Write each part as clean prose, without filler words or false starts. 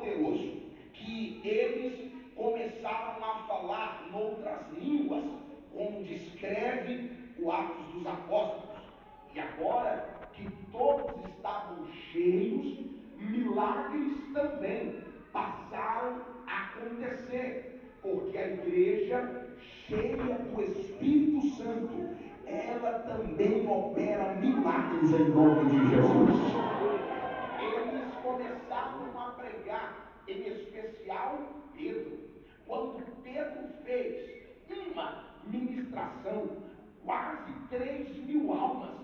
poderoso que eles começaram a falar noutras línguas, como descreve o Atos dos Apóstolos. E agora que todos estavam cheios, milagres também passaram a acontecer, porque a igreja cheia do Espírito Santo, ela também opera milagres em nome de Jesus. Eles começaram a pregar, em especial Pedro. Quando Pedro fez uma ministração, quase 3.000 almas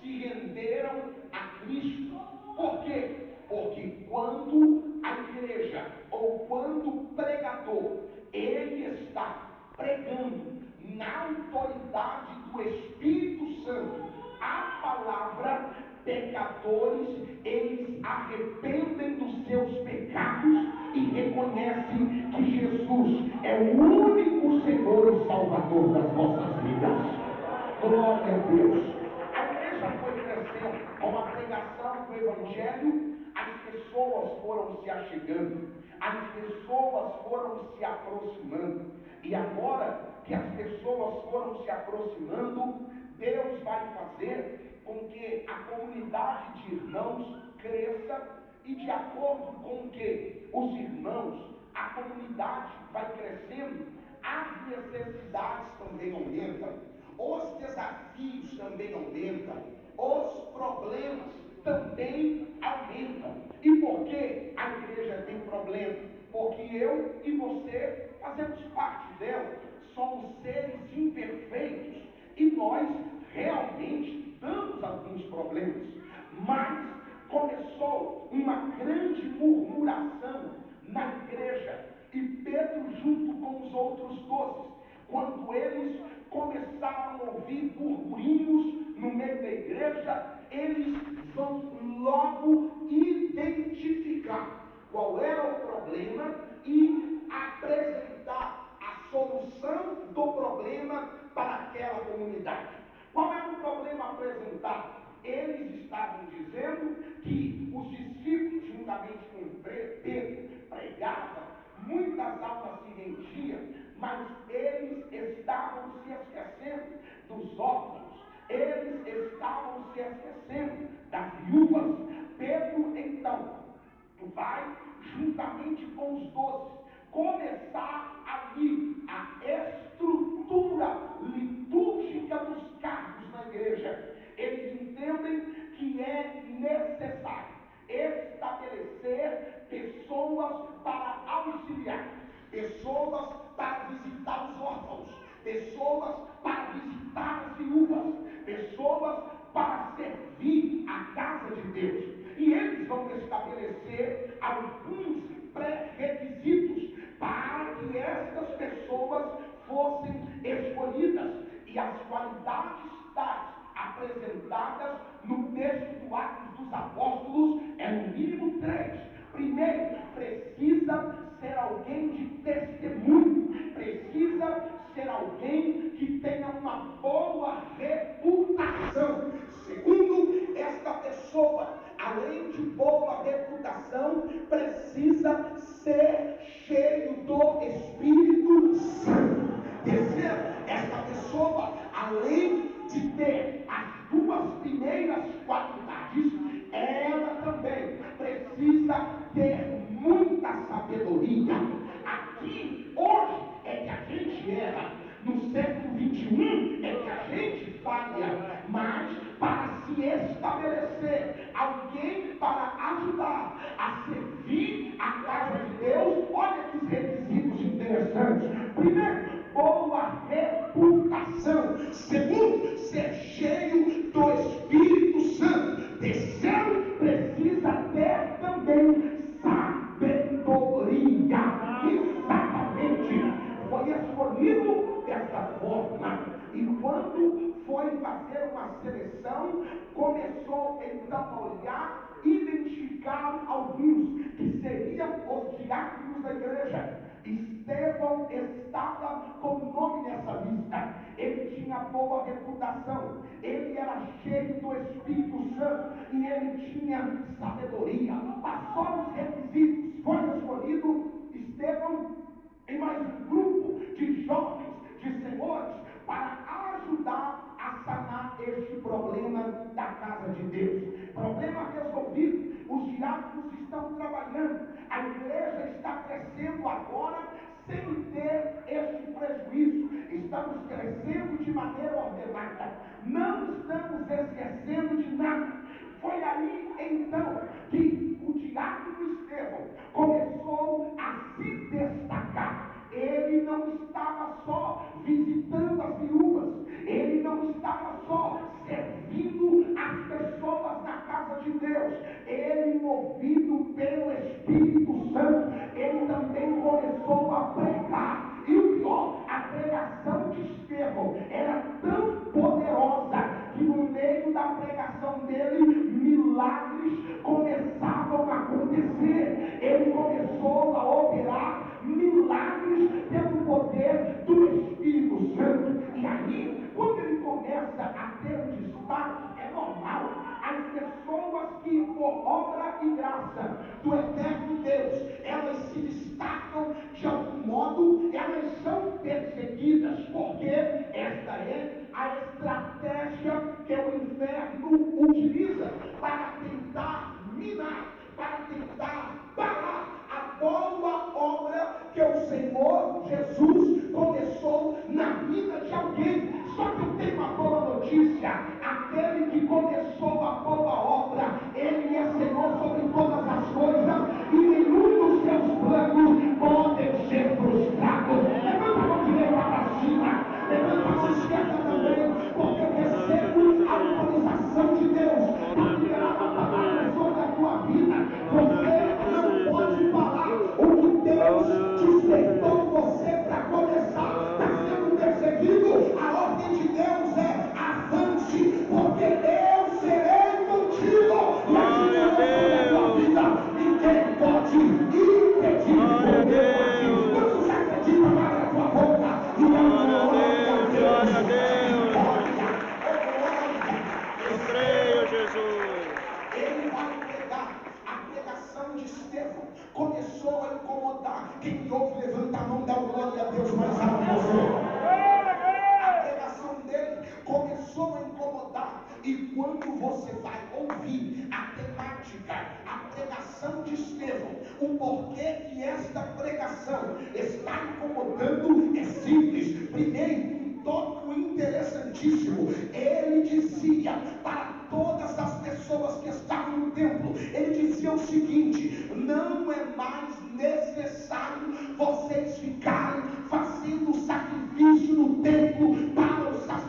se renderam a Cristo. Por quê? Porque quando a igreja, ou quando o pregador, ele está pregando na autoridade do Espírito Santo a palavra, pecadores, eles arrependem dos seus pecados e reconhecem que Jesus é o único Senhor e Salvador das vossas vidas. Glória a Deus. A igreja foi crescendo com a pregação do Evangelho, as pessoas foram se achegando, as pessoas foram se aproximando. E agora que as pessoas foram se aproximando, Deus vai fazer com que a comunidade de irmãos cresça, e de acordo com que os irmãos, a comunidade vai crescendo, as necessidades também aumentam, os desafios também aumentam, os problemas também aumentam. E por que a igreja tem problema? Porque eu e você fazemos parte dela, somos seres imperfeitos e nós realmente damos alguns problemas. Mas começou uma grande murmuração na igreja, e Pedro, junto com os outros 12, quando eles começaram a ouvir burburinhos no meio da igreja, eles vão logo identificar qual era o problema e apresentar a solução do problema para aquela comunidade. Qual era o problema apresentado? Eles estavam dizendo que os discípulos, juntamente com Pedro, pregavam, muitas almas se rendiam, mas eles estavam se esquecendo dos órfãos, eles estavam se esquecendo das viúvas. Pedro, então, vai, juntamente com os 12, começar ali a estrutura litúrgica dos cargos na igreja. Eles entendem que é necessário estabelecer pessoas para auxiliar, pessoas para visitar os órfãos, pessoas para visitar as viúvas, pessoas para servir a casa de Deus. E eles vão estabelecer alguns pré-requisitos para que estas pessoas fossem escolhidas. E as qualidades tais apresentadas no texto do Atos dos Apóstolos é no mínimo 3. Primeiro, precisa ser alguém de testemunho, precisa ser alguém que tenha uma boa reputação. Segundo, esta pessoa, além de boa reputação, precisa ser cheio do Espírito Santo. Terceiro, esta pessoa, além de ter as 2 primeiras qualidades, ela também precisa ter muita sabedoria. Aqui, hoje, é que a gente erra. No século 21 é que a gente falha. Mas para se estabelecer alguém para ajudar a servir a casa de Deus, olha que requisitos interessantes. Primeiro, boa reputação. Segundo, ser cheio do Espírito Santo. Terceiro, precisa ter também sabedoria. Exatamente. Foi escolhido desta forma. E quando foi fazer uma seleção, começou então a olhar, identificar alguns que seriam os diáconos da igreja. Estevão estava com o nome nessa lista. Ele tinha boa reputação, ele era cheio do Espírito Santo e ele tinha sabedoria. Passou os requisitos. foi escolhido Estevão e mais um grupo de jovens, de senhores, para ajudar a sanar este problema da casa de Deus. Problema resolvido, os diáconos estão trabalhando, a igreja está crescendo agora sem ter este prejuízo. Estamos crescendo de maneira ordenada, não estamos esquecendo de nada. Foi aí então que o diácono Estevão começou a se destacar. Ele não estava só visitando as viúvas, ele não estava só servindo as pessoas na casa de Deus, ele, movido pelo Espírito Santo, ele também começou a pregar. E o pior, a pregação de Estevão era tão poderosa que no meio da pregação dele, milagres começavam a acontecer. Ele começou a operar milagres pelo poder do Espírito Santo. E aí, quando ele começa a ter um destaque, é normal. As pessoas que, por obra e graça do eterno Deus, elas se destacam de algum modo, elas são perseguidas, porque esta é a estratégia que o inferno utiliza para tentar minar, para tentar parar a boa obra que o Senhor Jesus começou na vida de alguém. Só que eu tenho uma boa notícia: aquele que começou a boa obra, ele é Senhor sobre todas as coisas, e nenhum dos seus planos podem ser frustrados. Levanta a mão direita para cima, levanta a mão esquerda também, porque eu recebo a autorização de Deus para liberar uma palavra sobre a tua vida. Você não pode parar o que Deus despertou você para começar. Está sendo perseguido, a ordem de Deus é: avance, porque eu serei contigo. E a tua vida, ninguém pode impedir. Quantos acreditam? Abre a tua boca e glória a Deus. Eu creio, Jesus. Ele vai pregar. A pregação de Estevão começou a incomodar. Quem me ouve, levanta a mão, dá glória a Deus mais alto que você. A pregação dele começou a incomodar. E quando você vai ouvir a temática, a pregação de Estevão, o porquê que esta pregação está incomodando é simples. Primeiro, um tópico interessantíssimo. Ele dizia para todas as pessoas que estavam no templo, ele dizia o seguinte: não é mais necessário vocês ficarem fazendo sacrifício no templo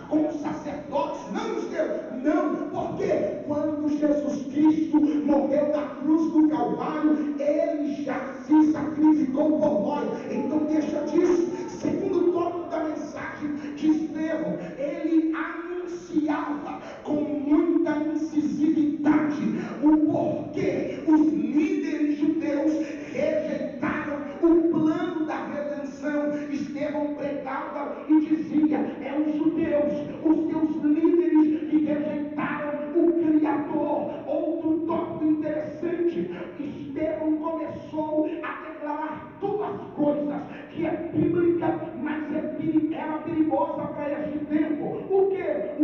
com os sacerdotes. Não, Estevão, não, porque quando Jesus Cristo morreu na cruz do Calvário, ele já se sacrificou por nós. Então deixa disso. Segundo tópico da mensagem de Estevão, ele anunciava com muita incisividade o porquê os líderes judeus rejeitaram o plano da redenção. Estevão pregava e dizia: é os judeus, os seus líderes, que rejeitaram o Criador. Outro tópico interessante: Estevão começou a declarar duas coisas que é bíblica, mas era perigosa para este tempo. O que?